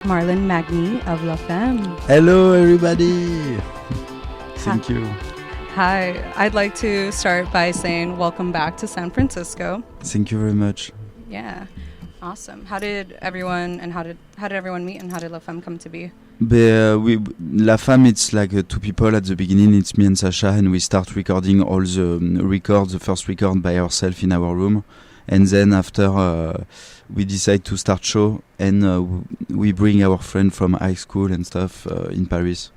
Marlon Magneé of La Femme. Hello, everybody. Thank you. Hi. I'd like to start by saying welcome back to San Francisco. Thank you very much. Yeah. Awesome. How did everyone meet and how did La Femme come to be? La Femme, it's like two people at the beginning. It's me and Sasha, and we start recording all the first record by ourselves in our room. And then after we decide to start show, and we bring our friend from high school and stuff in Paris.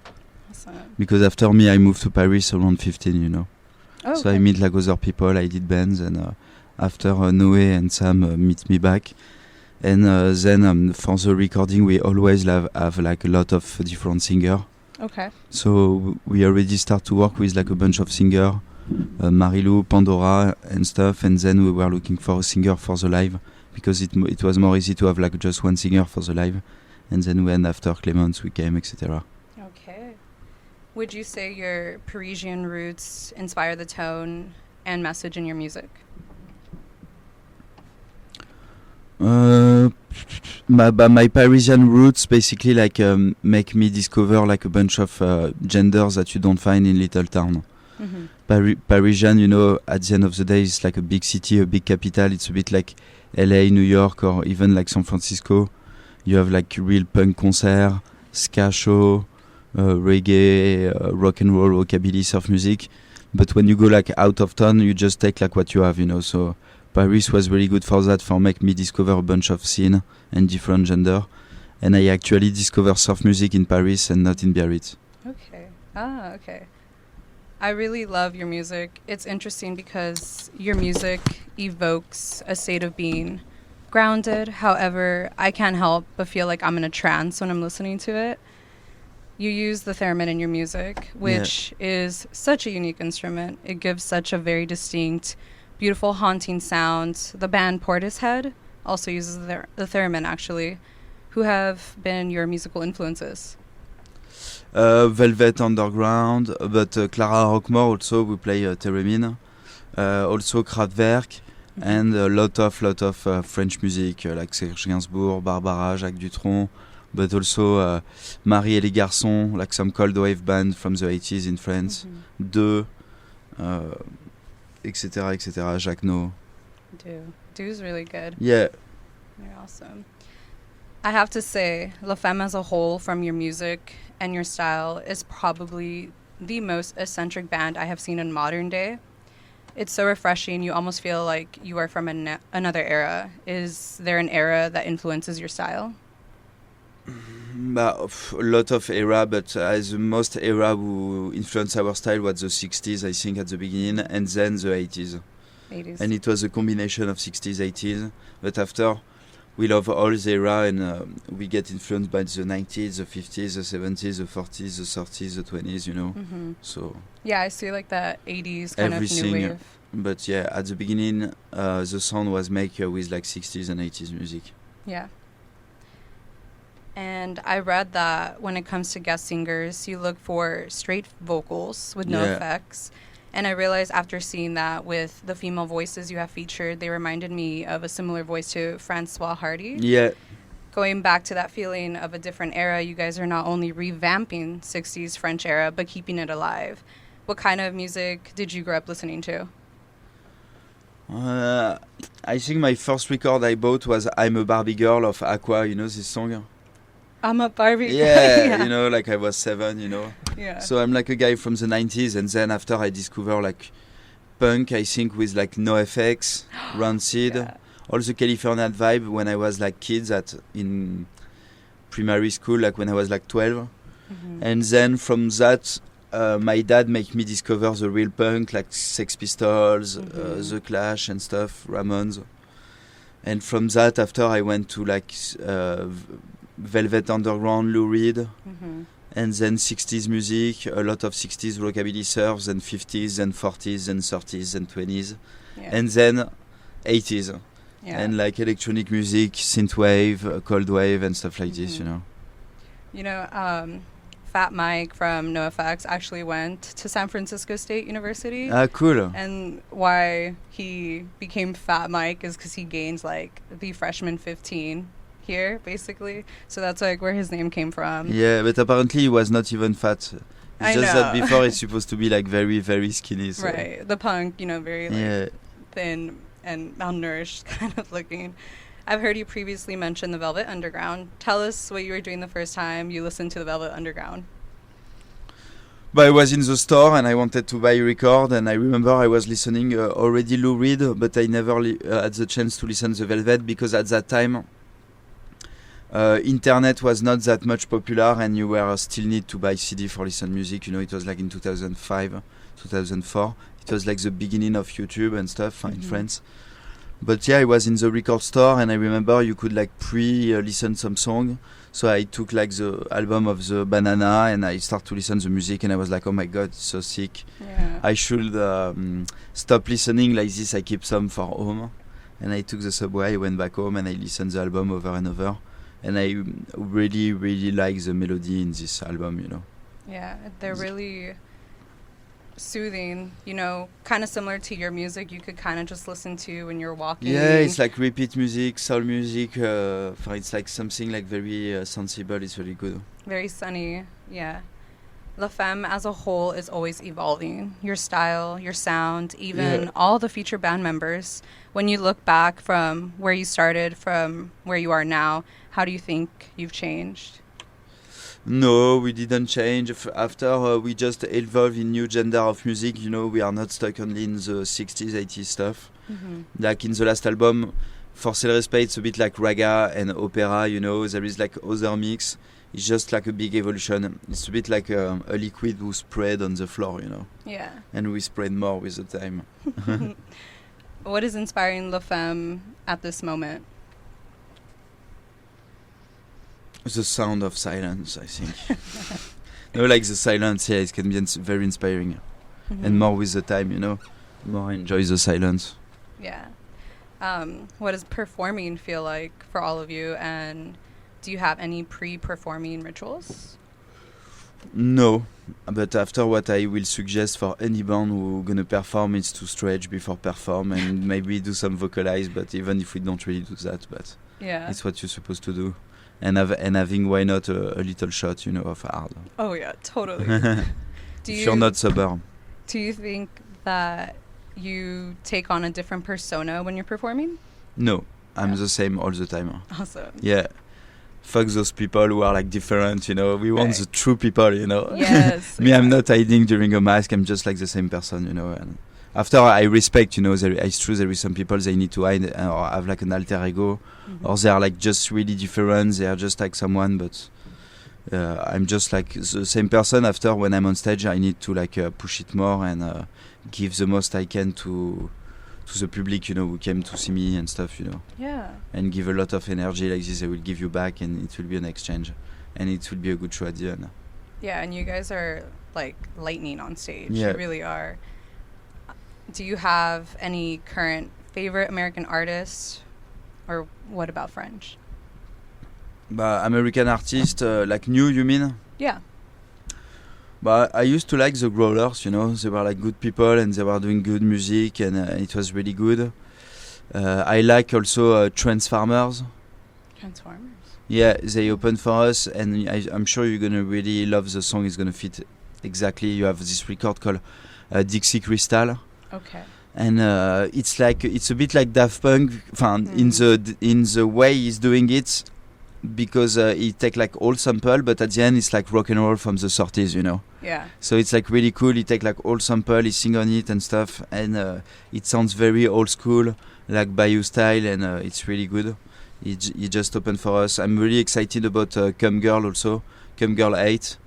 Awesome. Because after me, I moved to Paris around 15, you know. Oh, so I meet like other people, I did bands, and after Noé and Sam meet me back. And then for the recording, we always have like a lot of different singers. Okay. So we already start to work with like a bunch of singers, Marilou, Pandora and stuff. And then we were looking for a singer for the live because it was more easy to have like just one singer for the live. And then when after Clemens we came, etc. Okay. Would you say your Parisian roots inspire the tone and message in your music? My Parisian roots basically like make me discover like a bunch of genders that you don't find in little town. Mm-hmm. Parisian, you know, at the end of the day, it's like a big city, a big capital. It's a bit like LA, New York, or even like San Francisco. You have like real punk concert, ska show, reggae, rock and roll, rockabilly, surf music. But when you go like out of town, you just take like what you have, you know. So Paris was really good for that, for make me discover a bunch of scene and different gender. And I actually discover surf music in Paris and not in Biarritz. Okay. Okay. I really love your music. It's interesting because your music evokes a state of being grounded. However, I can't help but feel like I'm in a trance when I'm listening to it. You use the theremin in your music, which is such a unique instrument. It gives such a very distinct, beautiful, haunting sound. The band Portishead also uses the theremin, actually. Who have been your musical influences? Velvet Underground, but Clara Rockmore also, we play theremin. Also Kraftwerk, and a lot of French music, like Serge Gainsbourg, Barbara, Jacques Dutronc, but also Marie et les Garçons, like some cold wave band from the 80s in France. Deux, etc., etc., Jacques No. Deu's really good. Yeah. You're awesome. I have to say, La Femme as a whole, from your music and your style, is probably the most eccentric band I have seen in modern day. It's so refreshing. You almost feel like you are from another era. Is there an era that influences your style? A lot of era, but the most era who influenced our style was the 60s, I think, at the beginning, and then the 80s. 80s. And it was a combination of 60s, 80s, but after we love all the era, and we get influenced by the 90s, the 50s, the 70s, the 40s, the 30s, the 20s, you know. So yeah, I see like that 80s kind everything, of new wave. But yeah, at the beginning, the sound was made with like 60s and 80s music. Yeah. And I read that when it comes to guest singers, you look for straight vocals with no effects. And I realized after seeing that with the female voices you have featured, they reminded me of a similar voice to Francois Hardy. Yeah. Going back to that feeling of a different era, you guys are not only revamping 60s French era, but keeping it alive. What kind of music did you grow up listening to? I think my first record I bought was I'm a Barbie Girl of Aqua, you know this song? I'm a Barbie. Yeah, you know, like I was 7, you know. Yeah. So I'm like a guy from the 90s, and then after I discover like punk, I think with like NoFX, Rancid, all the California vibe when I was like kids in primary school, like when I was like 12. And then from that, my dad made me discover the real punk, like Sex Pistols, The Clash and stuff, Ramones. And from that, after I went to like Velvet Underground, Lou Reed, and then 60s music, a lot of 60s rockabilly surfs, and 50s and 40s and 30s and 20s, and then 80s, and like electronic music, synthwave, cold wave, and stuff like this, you know. You know, Fat Mike from NoFX actually went to San Francisco State University. Ah, cool. And why he became Fat Mike is because he gained like the freshman 15 here, basically. So that's like where his name came from. Yeah, but apparently he was not even fat. It's I just know. that before it's supposed to be like very, very skinny. So. Right. The punk, you know, very like Yeah. thin and malnourished kind of looking. I've heard you previously mention the Velvet Underground. Tell us what you were doing the first time you listened to the Velvet Underground. But I was in the store and I wanted to buy a record, and I remember I was listening already Lou Reed, but I never had the chance to listen to Velvet because at that time internet was not that much popular and you were still need to buy CD for listen music. You know, it was like in 2005, 2004. It was like the beginning of YouTube and stuff in France. But yeah, I was in the record store and I remember you could like pre-listen some song. So I took like the album of the Banana and I start to listen to the music and I was like, oh my god, it's so sick. Yeah. I should stop listening like this. I keep some for home. And I took the subway, I went back home and I listened the album over and over. And I really, really like the melody in this album, you know. Yeah, they're really soothing, you know, kind of similar to your music. You could kind of just listen to when you're walking. Yeah, it's like repeat music, soul music. It's like something like very sensible. It's really good. Very sunny, yeah. La Femme as a whole is always evolving. Your style, your sound, even all the featured band members. When you look back from where you started, from where you are now, how do you think you've changed? No, we didn't change. After we just evolved in new gender of music, you know, we are not stuck only in the 60s, 80s stuff. Like in the last album, For Cell Respect, it's a bit like raga and opera, you know, there is like other mix. It's just like a big evolution. It's a bit like a liquid who spread on the floor, you know. Yeah. And we spread more with the time. What is inspiring La Femme at this moment? The sound of silence, I think. No, like the silence, yeah, it can be very inspiring. And more with the time, you know. More I enjoy the silence. Yeah. What does performing feel like for all of you? And do you have any pre-performing rituals? No, but after what I will suggest for any band who gonna perform is to stretch before perform and maybe do some vocalize, but even if we don't really do that, but yeah, it's what you're supposed to do. And having, why not a little shot, you know, of hard. Oh yeah, totally. If you're not sober. Do you think that you take on a different persona when you're performing? No, I'm the same all the time. Awesome. Yeah. Fuck those people who are like different, you know. We want the true people, you know. Yes. Me, I'm not hiding during a mask. I'm just like the same person, you know. And after I respect, you know, it's true there is some people they need to hide or have like an alter ego, or they are like just really different. They are just like someone, but I'm just like the same person. After when I'm on stage, I need to like push it more and give the most I can to the public, you know, who came to see me and stuff, you know. Yeah. And give a lot of energy like this. I will give you back, and it will be an exchange, and it will be a good show at the end. Yeah, and you guys are like lightning on stage. Yeah. You really are. Do you have any current favorite American artists, or what about French? American artist, like new, you mean? Yeah. But I used to like the Growlers, you know. They were like good people and they were doing good music, and it was really good. I like also Transformers. Transformers? Yeah, they opened for us, and I'm sure you're gonna really love the song. It's gonna fit exactly. You have this record called Dixie Crystal. Okay. And it's a bit like Daft Punk, in the way he's doing it, because he take like old sample, but at the end it's like rock and roll from the 30s, you know. Yeah. So it's like really cool. He take like old sample, he sing on it and stuff, and it sounds very old school, like Bayou style, and it's really good. He just opened for us. I'm really excited about Come Girl also, Come Girl 8.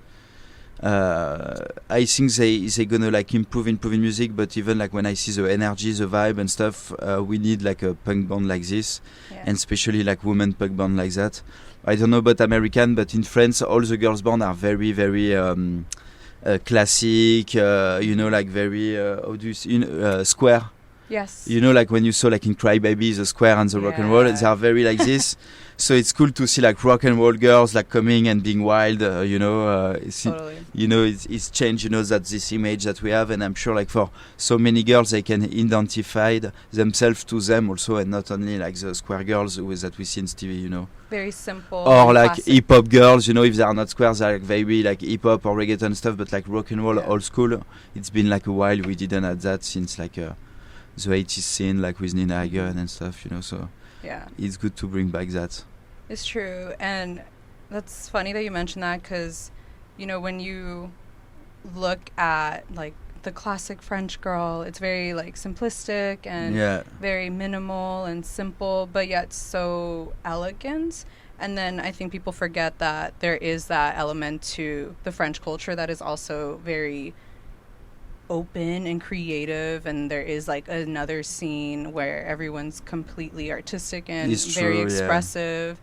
I think they gonna like improve in music, but even like when I see the energy, the vibe and stuff, we need like a punk band like this, and especially like women punk band like that. I don't know about American, but in France all the girls band are very very classic, you know, like very square. Yes. You know, like when you saw like in Cry Baby, the square and the rock and roll, they are very like this. So it's cool to see like rock and roll girls like coming and being wild, Totally. you know, it's changed, you know, that this image that we have, and I'm sure like for so many girls, they can identify themselves to them also, and not only like the square girls that we see in TV, you know. Very simple. Or like classic. hip hop girls, you know, if they are not squares, they're like very like hip hop or reggaeton stuff, but like rock and roll, old school. It's been like a while we didn't have that since like the 80s scene, like with Nina Hagen and stuff, you know. So it's good to bring back that. It's true, and that's funny that you mentioned that, because, you know, when you look at like the classic French girl, it's very like simplistic and very minimal and simple, but yet so elegant. And then I think people forget that there is that element to the French culture that is also very open and creative, and there is like another scene where everyone's completely artistic and very expressive.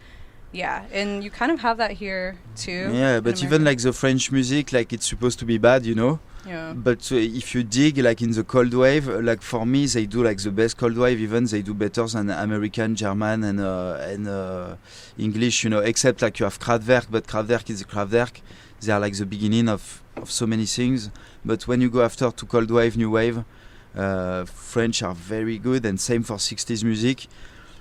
Yeah, and you kind of have that here too. Yeah, but even like the French music, like it's supposed to be bad, you know. Yeah. But if you dig like in the cold wave, like for me they do like the best cold wave. Even they do better than American, German, and English, you know. Except like you have Kraftwerk, but Kraftwerk is Kraftwerk. They are like the beginning of so many things. But when you go after to cold wave, new wave, French are very good, and same for 60s music.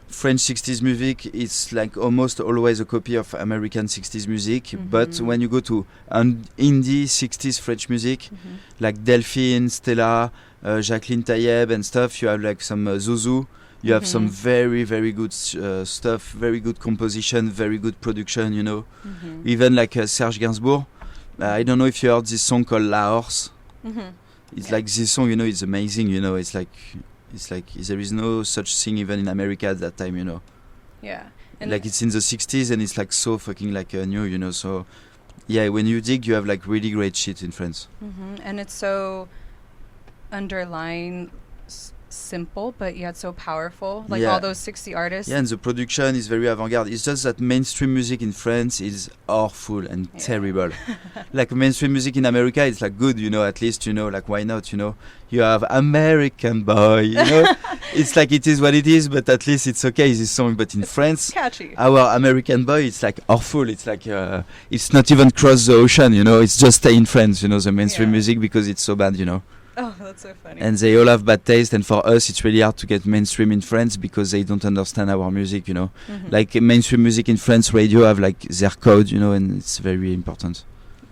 French 60s music is like almost always a copy of American 60s music, but when you go to indie 60s French music, like Delphine, Stella, Jacqueline Taïeb and stuff, you have like some Zouzou, you have some very, very good stuff, very good composition, very good production, you know. Even like Serge Gainsbourg. I don't know if you heard this song called La Horse. It's like this song, you know, it's amazing, you know, it's like there is no such thing even in America at that time, you know. Yeah. And like it's in the 60s and it's like so fucking like new, you know. So yeah, when you dig, you have like really great shit in France. And it's so underlying simple, but yet so powerful. Like all those 60 artists. Yeah, and the production is very avant-garde. It's just that mainstream music in France is awful and terrible. Like mainstream music in America, it's like good, you know, at least, you know, like why not, you know. You have American Boy, you know. It's like it is what it is, but at least it's okay, this song. But in France, catchy. Our American Boy, it's like awful. It's like it's not even cross the ocean, you know. It's just stay in France, you know, the mainstream music, because it's so bad, you know. Oh, that's so funny. And they all have bad taste, and for us it's really hard to get mainstream in France because they don't understand our music, you know. Like mainstream music in France, radio have like their code, you know, and it's very important.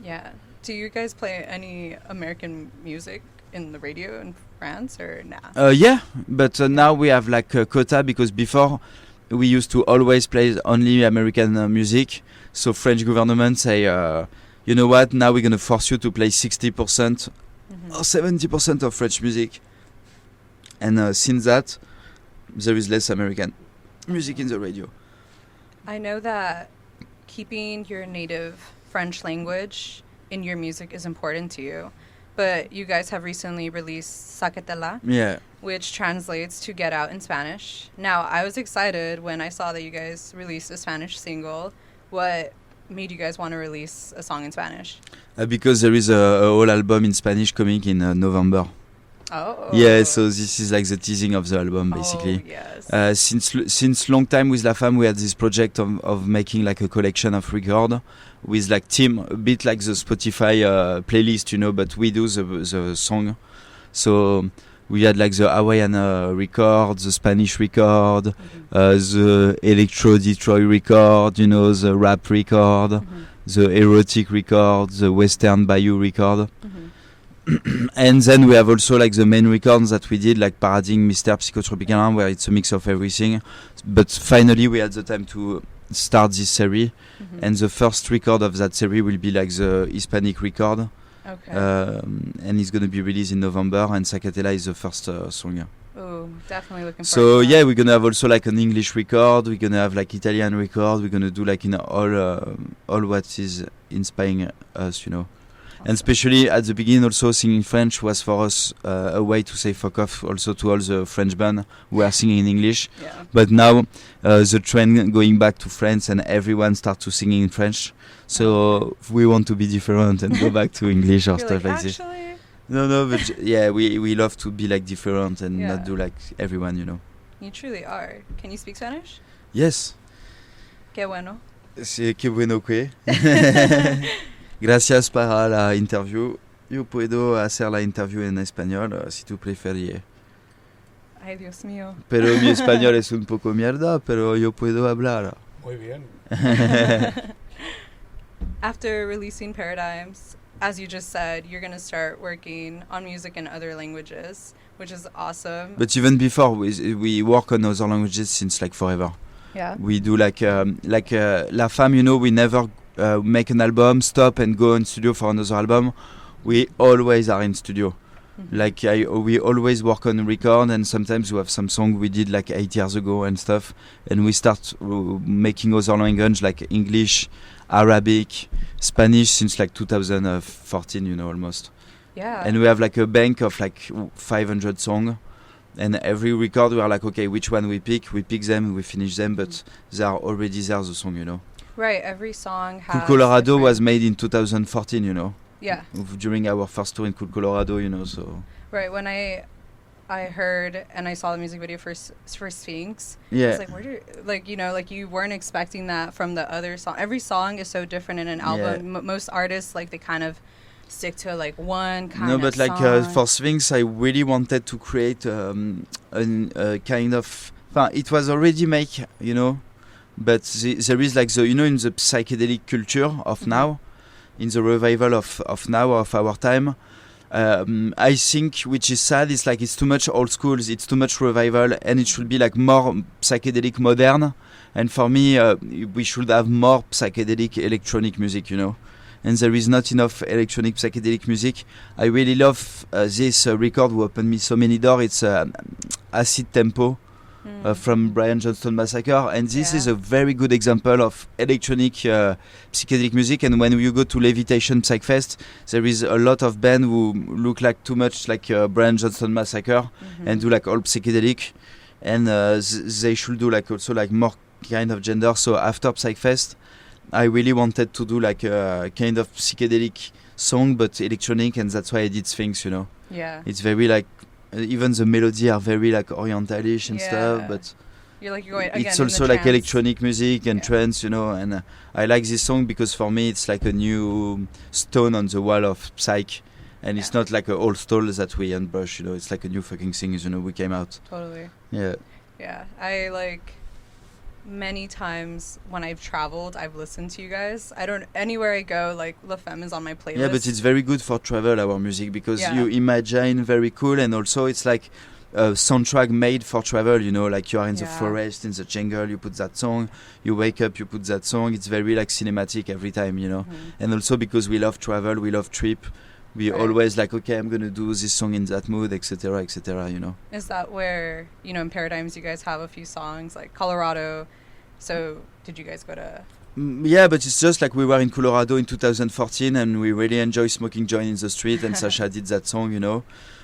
Yeah. Do you guys play any American music in the radio in France or nah? Yeah, but now we have like a quota, because before we used to always play only American music. So French government say, you know what, now we're gonna force you to play 60% or 70% of French music. And since that, there is less American music in the radio. I know that keeping your native French language in your music is important to you, but you guys have recently released Psyched, which translates to Get Out in Spanish. Now, I was excited when I saw that you guys released a Spanish single. What made you guys want to release a song in Spanish? Because there is a whole album in Spanish coming in November. Oh. Yeah, so this is like the teasing of the album, basically. Oh, yes. Since long time with La Femme, we had this project of making like a collection of record with like team, a bit like the Spotify playlist, you know, but we do the song. So we had like the Hawaiian record, the Spanish record, the Electro Detroit record, you know, the rap record, the erotic record, the Western Bayou record. And then we have also like the main records that we did, like Paradigm, Mr. Psychotropical, where it's a mix of everything. But finally we had the time to start this series, and the first record of that series will be like the Hispanic record. Okay. And it's going to be released in November, and Psyched is the first song. Oh, definitely looking forward So to that. yeah, we're going to have also like an English record, we're going to have like Italian record, we're going to do like in all what is inspiring us, you know. Awesome. And especially at the beginning also singing French was for us a way to say fuck off also to all the French bands who are singing in English. Yeah. But now the trend going back to France and everyone starts to sing in French. So we want to be different and go back to English or stuff like this. Actually, No, but yeah, we love to be like different and Yeah. not do like everyone, you know. You truly are. Can you speak Spanish? Yes. Qué bueno. Sí, qué bueno que. Gracias para la interview. Yo puedo hacer la interview en español si tú prefieres. Ay, Dios mío. Pero mi español es un poco mierda, pero yo puedo hablar. Muy bien. After releasing Paradigms, as you just said, you're going to start working on music in other languages, which is awesome. But even before, we work on other languages since like forever. Yeah. We do like La Femme, you know, we never make an album, stop and go in studio for another album. We always are in studio. Mhm. Like we always work on record, and sometimes we have some song we did like 8 years ago and stuff, and we start making other language like English, Arabic, Spanish since like 2014, you know, almost. Yeah. And we have like a bank of like 500 songs, and every record we are like, okay, which one we pick them, we finish them, but they are already there, the song, you know. Right, every song has... Cool Colorado different- was made in 2014, you know. Yeah. During our first tour in Cool Colorado, you know, so... Right, when I heard and I saw the music video for Sphynx, I Yeah. was like, where do like, you know, like you weren't expecting that from the other song. Every song is so different in an album. Most artists, like, they kind of stick to like one kind No, of but like song. for Sphynx, I really wanted to create a kind of... it was already made, you know, but there is like the, you know, in the psychedelic culture of now, in the revival of now, of our time, I think, which is sad, it's like it's too much old school, it's too much revival, and it should be like more psychedelic modern. And for me, we should have more psychedelic electronic music, you know. And there is not enough electronic psychedelic music. I really love this record who opened me so many doors. It's Acid Tempo from Brian Johnston Massacre, and this is a very good example of electronic psychedelic music. And when you go to Levitation Psychfest, there is a lot of bands who look like too much like Brian Johnston Massacre and do like all psychedelic, and they should do like also like more kind of gender. So after Psychfest, I really wanted to do like a kind of psychedelic song but electronic, and that's why I did Sphynx, you know. Yeah. It's very like even the melody are very like orientalish and stuff, but you're going again it's in also the like trance. electronic music and trance, you know. And I like this song because for me it's like a new stone on the wall of Psych, and it's not like an old stole that we unbrush, you know. It's like a new fucking thing, you know. We came out. Totally. Yeah. Yeah. I like many times when I've traveled, I've listened to you guys. I don't, anywhere I go, like La Femme is on my playlist. Yeah, but it's very good for travel, our music, because you imagine very cool, and also it's like a soundtrack made for travel, you know, like you are in the forest, in the jungle, you put that song, you wake up, you put that song. It's very like cinematic every time, you know. And also because we love travel, we love trip, we always like, okay, I'm gonna do this song in that mood, etc., you know. Is that where, you know, in Paradigms you guys have a few songs like Colorado? So did you guys go to... Yeah, but it's just like we were in Colorado in 2014 and we really enjoy smoking joint in the street, and Sasha did that song, you know.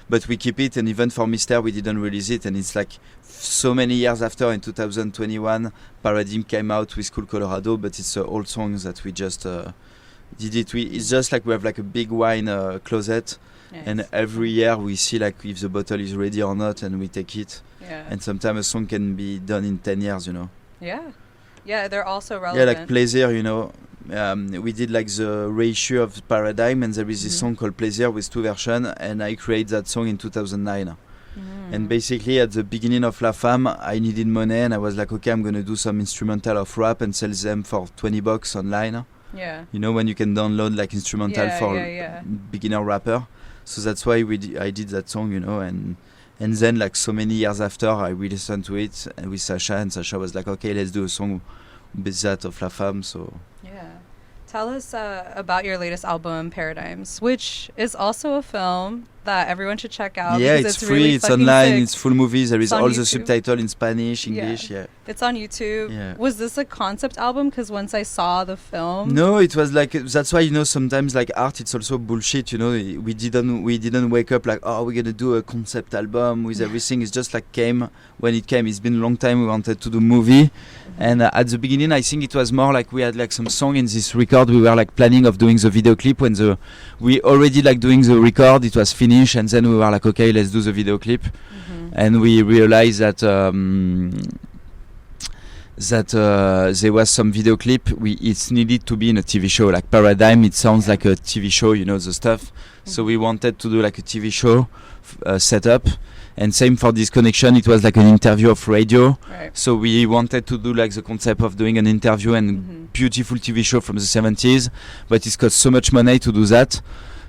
But we keep it, and even for Mister we didn't release it, and it's like so many years after, in 2021 Paradigm came out with Cool Colorado, but it's old songs that we just did it. It's just like we have like a big wine closet. Nice. And every year we see like if the bottle is ready or not, and we take it. And sometimes a song can be done in 10 years, you know. Yeah, they're also relevant. Yeah, like Pleasure, you know. We did like the reissue of Paradigm, and there is this song called Pleasure with 2 versions, and I created that song in 2009. And basically at the beginning of La Femme, I needed money, and I was like, okay, I'm going to do some instrumental of rap and sell them for $20 online. Yeah. You know, when you can download like instrumental for beginner rapper. So that's why I did that song, you know, and then like so many years after, I re-listened to it with Sasha, and Sasha was like, okay, let's do a song with that of La Femme. So tell us about your latest album, Paradigms, which is also a film that everyone should check out. Yeah, because it's free. really It's fucking online. sick. It's full movies. There is It's on all the YouTube. subtitle in Spanish, English. Yeah. It's on YouTube. Yeah. Was this a concept album? Because once I saw the film, No, it was like that's why sometimes like art it's also bullshit. We didn't wake up like we're gonna do a concept album with everything. It's just like came when it came. It's been a long time we wanted to do movie, and at the beginning I think it was more like we had like some song in this record. We were like planning of doing the video clip when we already like doing the record. It was finished, and then we were like, okay, let's do the video clip, and we realized that. There was some video clip. It needed to be in a TV show, like Paradigm. It sounds like a TV show, the stuff. So we wanted to do like a TV show setup, and same for Disconnection. It was like an interview of radio. Right. So we wanted to do like the concept of doing an interview and beautiful TV show from the 70s, but it cost so much money to do that.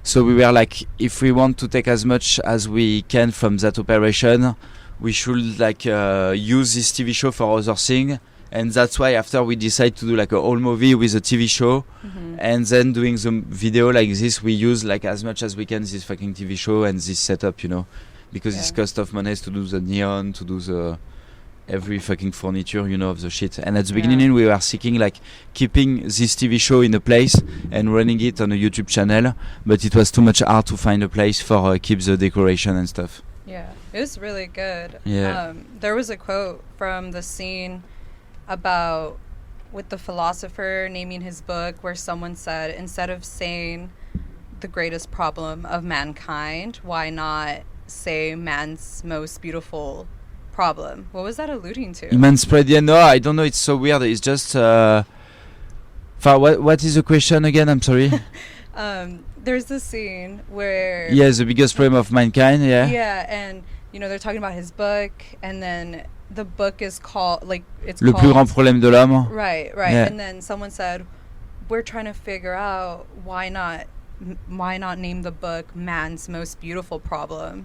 So we were like, if we want to take as much as we can from that operation, we should like use this TV show for other thing. And that's why after we decide to do like a whole movie with a TV show, and then doing the video like this, we use like as much as we can this fucking TV show and this setup, because it's cost of money to do the neon, to do the every fucking furniture, of the shit. And at the beginning we were seeking like keeping this TV show in a place and running it on a YouTube channel, but it was too much hard to find a place for keep the decoration and stuff. Yeah, it was really good. Yeah. There was a quote from the scene about with the philosopher naming his book where someone said, instead of saying the greatest problem of mankind, why not say man's most beautiful problem? What was that alluding to? Man's spread, no, I don't know, it's so weird. It's just what is the question again? I'm sorry. There's this scene where the biggest problem of mankind. And they're talking about his book, and then the book is called Le plus grand problème de l'homme. Right. Yeah. And then someone said, we're trying to figure out why not name the book Man's Most Beautiful Problem.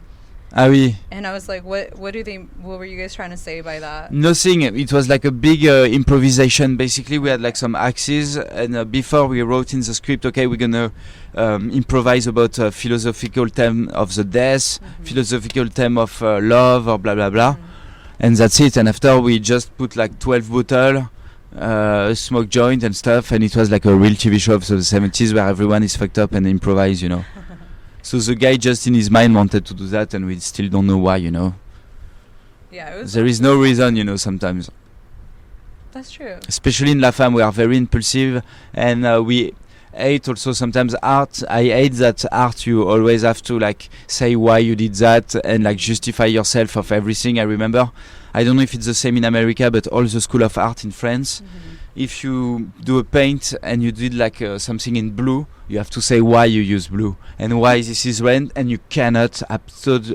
Ah oui. And I was like, what were you guys trying to say by that? Nothing. It was like a big improvisation. Basically, we had like some axes, and before we wrote in the script, okay, we're gonna improvise about philosophical theme of the death, philosophical theme of love, or blah blah blah, and that's it. And after we just put like 12 bottle, smoke joint and stuff, and it was like a real TV show of the 70s where everyone is fucked up and improvise, So the guy just in his mind wanted to do that, and we still don't know why, Yeah, it was. There is no reason, sometimes. That's true. Especially in La Femme, we are very impulsive, and we hate also sometimes art. I hate that art. You always have to like say why you did that and like justify yourself of everything. I remember, I don't know if it's the same in America, but all the school of art in France, if you do a paint and you did like something in blue, you have to say why you use blue and why this is red, and you cannot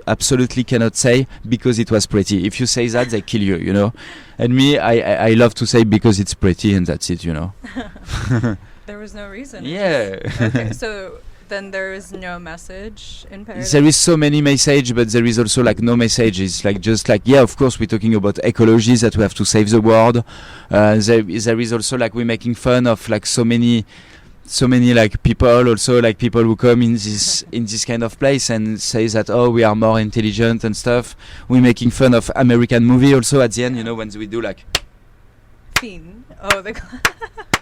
absolutely cannot say because it was pretty. If you say that, they kill you, And me, I love to say because it's pretty, and that's it, There was no reason. Yeah. Okay, so then there is no message in Paradise? There is so many message, but there is also like no message. It's like just like, of course we're talking about ecology, that we have to save the world. There is also like we're making fun of like so many like people, also like people who come in this kind of place and say that we are more intelligent and stuff. We're making fun of American movie also at the end, when we do like Fiend. Oh,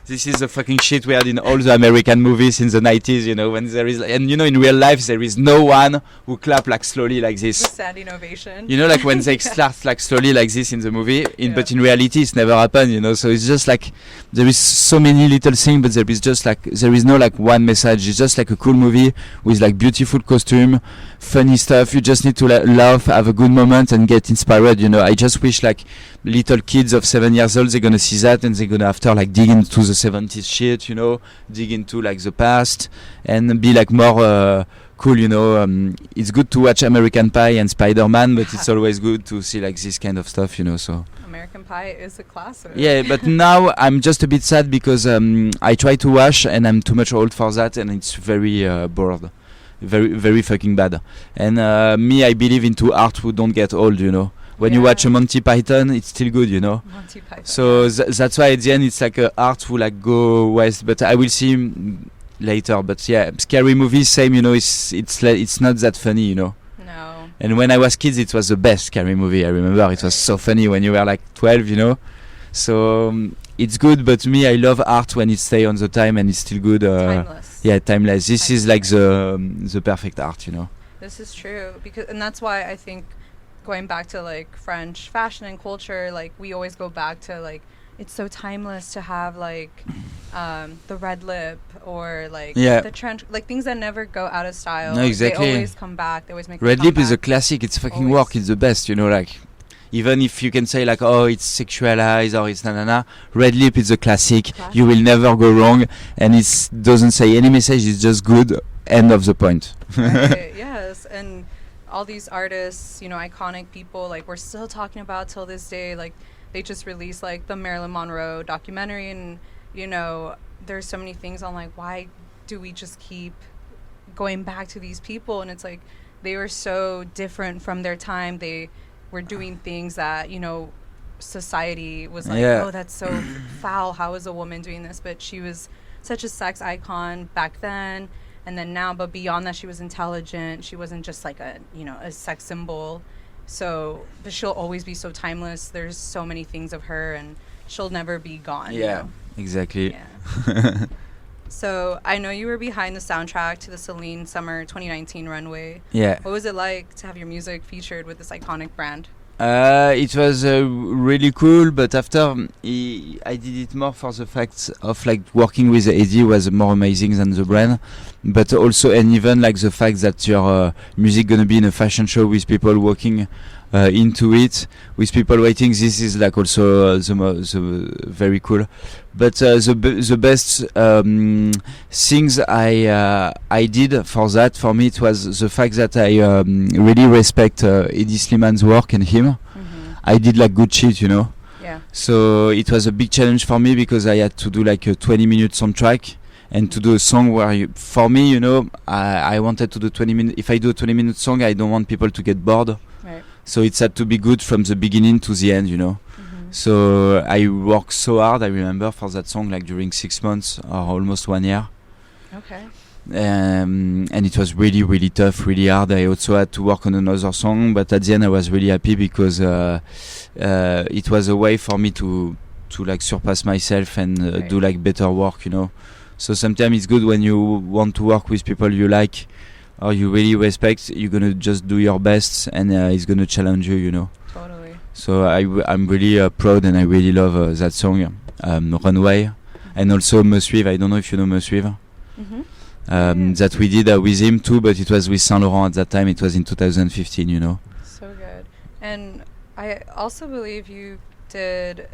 this is the fucking shit we had in all the American movies in the 90s, when there is, and in real life there is no one who clap like slowly like this. the standing ovation. Like when they start like slowly like this in the movie, but in reality it's never happened, so it's just like there is so many little things, but there is no like one message. It's just like a cool movie with like beautiful costume, funny stuff. You just need to laugh, have a good moment and get inspired. I just wish like little kids of 7 years old, they're gonna see that and they're gonna after like dig into the 70s shit, dig into like the past and be like more cool, it's good to watch American Pie and Spider-Man, but it's always good to see like this kind of stuff, so American Pie is a classic. Yeah, but now I'm just a bit sad because I try to watch and I'm too much old for that, and it's very bored, very very fucking bad. And me, I believe into art who don't get old, When you watch a Monty Python, it's still good, Monty Python. So that's why at the end it's like a art who like go west. But I will see later. But yeah, scary movies, same. You know, it's not that funny. You know. No. And when I was kids, it was the best scary movie. I remember it was so funny when you were like 12. You know. So it's good, but me, I love art when it stays on the time and it's still good. Timeless. Yeah, timeless. This is like the perfect art, you know. This is true, and that's why I think going back to like French fashion and culture, like we always go back to like it's so timeless to have like the red lip or like the trench, like things that never go out of style. No, exactly. They always come back. They always make red lip is a classic. It's fucking work. It's the best, you know, like. Even if you can say like, oh, it's sexualized or it's na. Red lip is a classic. You will never go wrong, and it doesn't say any message. It's just good. End of the point. Right, yes, and all these artists, you know, iconic people, like we're still talking about till this day. Like they just released like the Marilyn Monroe documentary, and you know, there's so many things on like why do we just keep going back to these people? And it's like they were so different from their time. They were doing things that, you know, society was like, oh, that's so foul. How is a woman doing this? But she was such a sex icon back then, and then now. But beyond that, she was intelligent. She wasn't just like a, you know, a sex symbol. So, but she'll always be so timeless. There's so many things of her, and she'll never be gone. Yeah, you know? Exactly. Yeah. So I know you were behind the soundtrack to the Celine Summer 2019 runway. Yeah. What was it like to have your music featured with this iconic brand? It was really cool, but after I did it more for the fact of like working with Eddie was more amazing than the brand, but also and even like the fact that your music gonna be in a fashion show with people walking into it, with people waiting. This is like also the very cool. But the best things I did for that, for me, it was the fact that I really respect Eddie Sliman's work and him. Mm-hmm. I did like good shit, you know. Yeah. So it was a big challenge for me because I had to do like a 20-minute soundtrack and to do a song where for me, you know, I wanted to do 20 minutes. If I do a 20-minute song, I don't want people to get bored. Right. So it's had to be good from the beginning to the end, you know. So I worked so hard, I remember, for that song, like during 6 months or almost 1 year. Okay. And it was really, really tough, really hard. I also had to work on another song, but at the end I was really happy because it was a way for me to like surpass myself and do like better work, you know. So sometimes it's good when you want to work with people you like or you really respect, you're gonna just do your best and it's gonna challenge you, you know. Totally. So I'm really proud and I really love that song, Runway, and also Me Suivre. I don't know if you know Me Suivre. That we did with him too, but it was with Saint Laurent at that time. It was in 2015, you know. So good. And I also believe you did,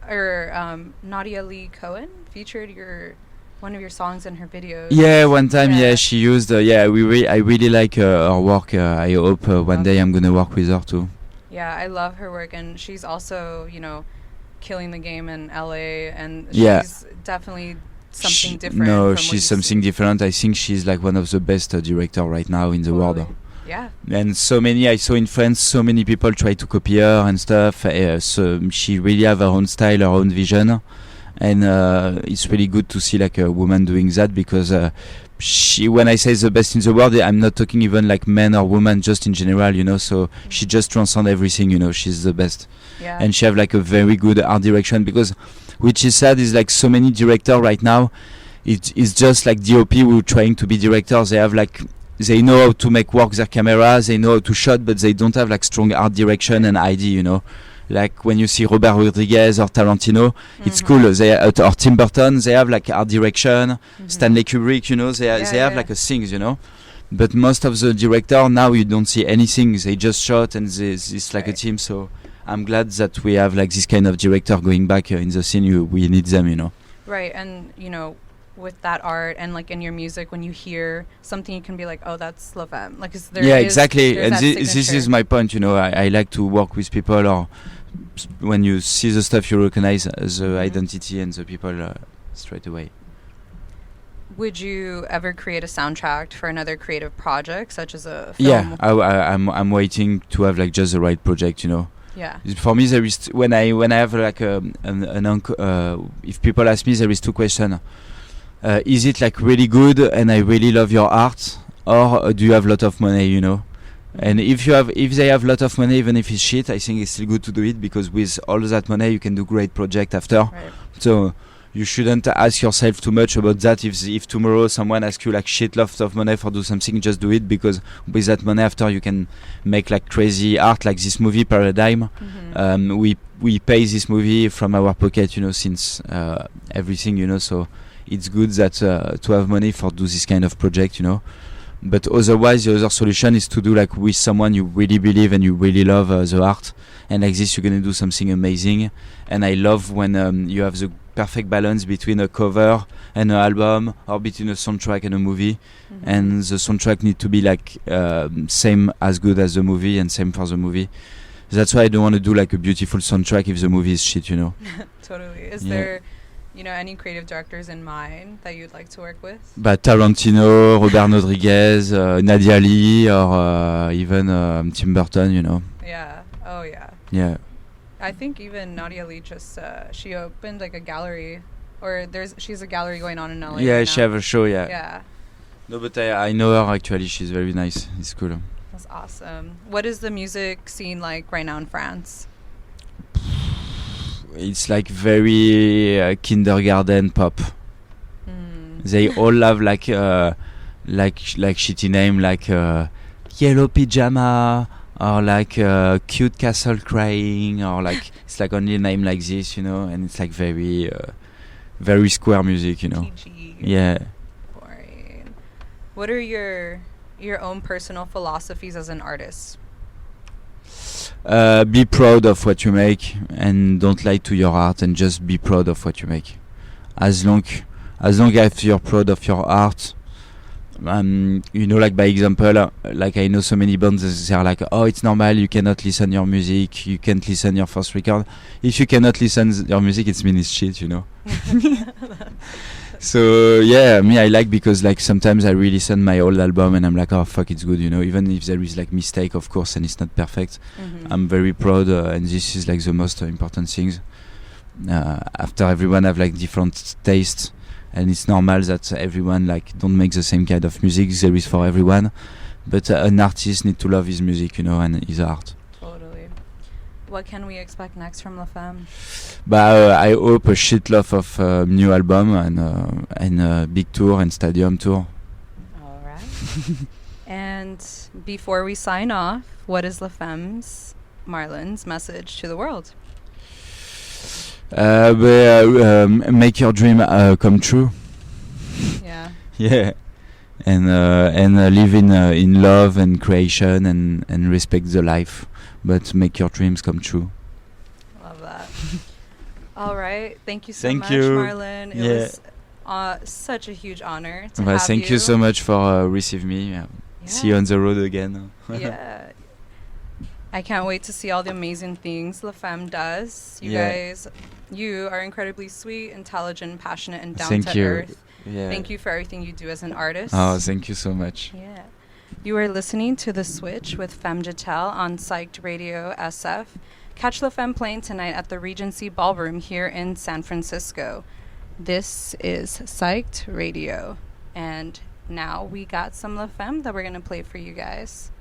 or Nadia Lee Cohen featured one of your songs in her videos. Yeah, one time, she used. I really like her work. I hope one day I'm gonna work with her too. Yeah, I love her work, and she's also, you know, killing the game in LA, and she's definitely something different. No, she's something different. I think she's like one of the best director right now in the world. Yeah. And so many, I saw in France, so many people try to copy her and stuff. So she really have her own style, her own vision. And it's really good to see like a woman doing that because when I say the best in the world, I'm not talking even like men or women, just in general, you know. So she just transcends everything, you know. She's the best. Yeah. And she have like a very good art direction because, which is sad, is like so many directors right now. It's just like DOP who are trying to be directors. They have like, they know how to make work their camera, they know how to shot, but they don't have like strong art direction and idea, you know. Like when you see Robert Rodriguez or Tarantino, it's cool. They or Tim Burton, they have like art direction. Stanley Kubrick, you know, they have like a things, you know. But most of the director now you don't see anything. They just shot and it's like a team. So I'm glad that we have like this kind of director going back in the scene. We need them, you know. Right, and you know, with that art and like in your music, when you hear something, you can be like, oh, that's La Femme. Like, exactly. And this is my point, you know. I like to work with people, or when you see the stuff, you recognize the identity and the people straight away. Would you ever create a soundtrack for another creative project, such as a film? Yeah, I'm waiting to have like just the right project, you know. Yeah. For me, there is when I have like if people ask me, there is two questions. is it like really good and I really love your art, or do you have a lot of money, you know? And if they have a lot of money, even if it's shit, I think it's still good to do it, because with all that money you can do great project after. Right. So you shouldn't ask yourself too much about that. If tomorrow someone asks you like shit lots of money for do something, just do it, because with that money after you can make like crazy art, like this movie Paradigm. We pay this movie from our pocket, you know, since everything, you know, so it's good that to have money for do this kind of project, you know. But otherwise the other solution is to do like with someone you really believe and you really love the art, and like this you're gonna do something amazing. And I love when you have the perfect balance between a cover and an album, or between a soundtrack and a movie. And the soundtrack need to be like same as good as the movie, and same for the movie. That's why I don't want to do like a beautiful soundtrack if the movie is shit, you know. Totally. Is there, you know, any creative directors in mind that you'd like to work with? But Tarantino, Robert Rodriguez, Nadia Lee, or even Tim Burton, you know. Yeah. Oh yeah. Yeah. I think even Nadia Lee just she opened like a gallery, or she's a gallery going on in LA. Yeah, right she now. have a show. Yeah. Yeah. No, but I know her actually. She's very nice. It's cool. That's awesome. What is the music scene like right now in France? It's like very kindergarten pop. They all have like shitty name, like Yellow Pyjama, or like Cute Castle Crying, or like it's like only a name like this, you know. And it's like very square music, you know. PG. Yeah. Boring. What are your own personal philosophies as an artist? Be proud of what you make, and don't lie to your art, and just be proud of what you make. As long as you're proud of your art, you know, like by example, like I know so many bands, they are like, oh, it's normal, you cannot listen your music, you can't listen your first record. If you cannot listen your music, it means it's shit, you know. So yeah, me I like, because like sometimes I re-listen my old album and I'm like, oh fuck, it's good, you know. Even if there is like mistake, of course, and it's not perfect, I'm very proud, and this is like the most important things. After everyone have like different tastes, and it's normal that everyone like don't make the same kind of music. There is for everyone, but an artist need to love his music, you know, and his art. Totally. What can we expect next from La Femme? But I hope a shitload of new album and a big tour and stadium tour. All right. And before we sign off, what is La Femme's, Marlon's message to the world? Make your dream come true. Yeah. Yeah. And live in love and creation and respect the life, but make your dreams come true. Love that. All right. Thank you so Thank much, you. Marlon. It was such a huge honor to have you. Thank you so much for receiving me. Yeah. See you on the road again. Yeah. I can't wait to see all the amazing things La Femme does. You guys, you are incredibly sweet, intelligent, passionate, and down to earth. Yeah. Thank you for everything you do as an artist. Oh, thank you so much. Yeah. You are listening to The Switch with Femme Jatale on Psyched Radio SF. Catch La Femme playing tonight at the Regency Ballroom here in San Francisco. This is Psyched Radio. And now we got some La Femme that we're going to play for you guys.